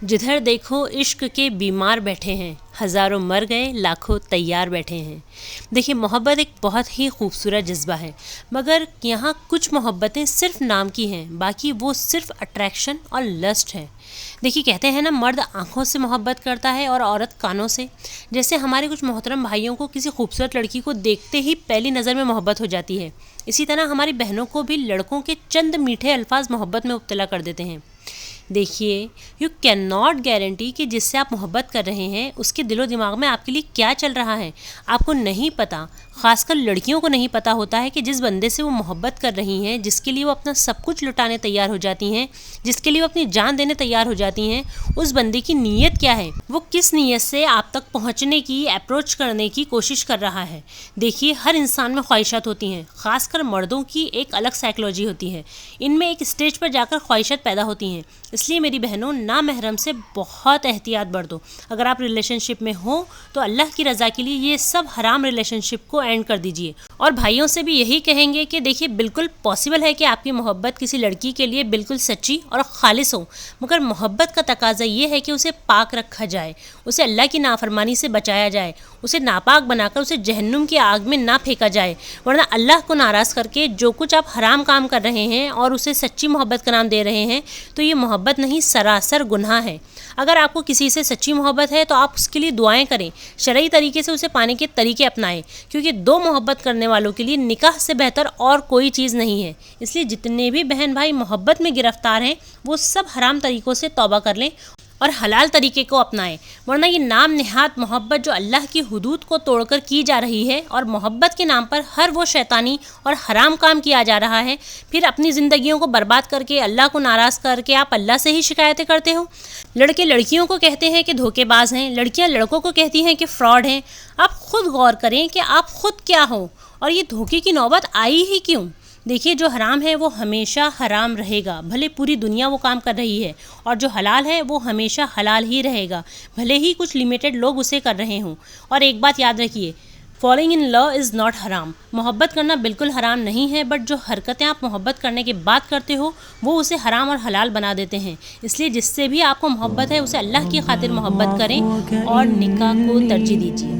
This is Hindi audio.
जिधर देखो इश्क के बीमार बैठे हैं, हज़ारों मर गए लाखों तैयार बैठे हैं। देखिए, मोहब्बत एक बहुत ही खूबसूरत जज्बा है, मगर यहाँ कुछ मोहब्बतें सिर्फ नाम की हैं, बाकी वो सिर्फ अट्रैक्शन और लस्ट है। देखिए, कहते हैं ना, मर्द आंखों से मोहब्बत करता है और औरत कानों से। जैसे हमारे कुछ मोहतरम भाइयों को किसी खूबसूरत लड़की को देखते ही पहली नज़र में मोहब्बत हो जाती है, इसी तरह हमारी बहनों को भी लड़कों के चंद मीठे अल्फाज मोहब्बत में मुब्तला कर देते हैं। देखिए, यू कैन नॉट गारंटी कि जिससे आप मोहब्बत कर रहे हैं उसके दिलो दिमाग में आपके लिए क्या चल रहा है, आपको नहीं पता। ख़ासकर लड़कियों को नहीं पता होता है कि जिस बंदे से वो मोहब्बत कर रही हैं, जिसके लिए वो अपना सब कुछ लुटाने तैयार हो जाती हैं, जिसके लिए वो अपनी जान देने तैयार हो जाती हैं, उस बंदे की नीयत क्या है, वो किस नीयत से आप तक पहुँचने की, अप्रोच करने की कोशिश कर रहा है। देखिए, हर इंसान में ख्वाहिशात होती हैं, ख़ासकर मर्दों की एक अलग साइकोलॉजी होती है। इनमें एक स्टेज पर जाकर ख्वाहिशात पैदा होती हैं। इसलिए मेरी बहनों, ना महरम से बहुत एहतियात बरतो। अगर आप रिलेशनशिप में हो तो अल्लाह की रज़ा के लिए ये सब हराम रिलेशनशिप को एंड कर दीजिए। और भाइयों से भी यही कहेंगे कि देखिए, बिल्कुल पॉसिबल है कि आपकी मोहब्बत किसी लड़की के लिए बिल्कुल सच्ची और खालिस हो, मगर मोहब्बत का तकाजा ये है कि उसे पाक रखा जाए, उसे अल्लाह की नाफरमानी से बचाया जाए, उसे नापाक बनाकर उसे जहन्नुम की आग में ना फेंका जाए। वरना अल्लाह को नाराज़ करके जो कुछ आप हराम काम कर रहे हैं और उसे सच्ची मोहब्बत का नाम दे रहे हैं, तो ये मोहब्बत नहीं, सरासर गुनाह है। अगर आपको किसी से सच्ची मोहब्बत है तो आप उसके लिए दुआएं करें, शरई तरीके से उसे पाने के तरीके अपनाएं, क्योंकि दो मोहब्बत करने वालों के लिए निकाह से बेहतर और कोई चीज़ नहीं है। इसलिए जितने भी बहन भाई मोहब्बत में गिरफ्तार हैं, वो सब हराम तरीक़ों से तौबा कर लें और हलाल तरीके को अपनाएं। वरना ये नाम नेहात मोहब्बत जो अल्लाह की हुदूद को तोड़कर की जा रही है, और मोहब्बत के नाम पर हर वो शैतानी और हराम काम किया जा रहा है, फिर अपनी ज़िंदगियों को बर्बाद करके, अल्लाह को नाराज़ करके आप अल्लाह से ही शिकायतें करते हो। लड़के लड़कियों को कहते हैं कि धोखेबाज हैं, लड़कियां लड़कों को कहती हैं कि फ्रॉड हैं। आप खुद गौर करें कि आप खुद क्या हो और ये धोखे की नौबत आई ही क्यों। देखिए, जो हराम है वो हमेशा हराम रहेगा, भले पूरी दुनिया वो काम कर रही है, और जो हलाल है वो हमेशा हलाल ही रहेगा, भले ही कुछ लिमिटेड लोग उसे कर रहे हों। और एक बात याद रखिए, following in love is not हराम। मोहब्बत करना बिल्कुल हराम नहीं है, बट जो हरकतें आप मोहब्बत करने के बाद करते हो वो उसे हराम और हलाल बना देते हैं। इसलिए जिससे भी आपको मोहब्बत है उसे अल्लाह की खातिर मोहब्बत करें और निकाह को तरजीह दीजिए।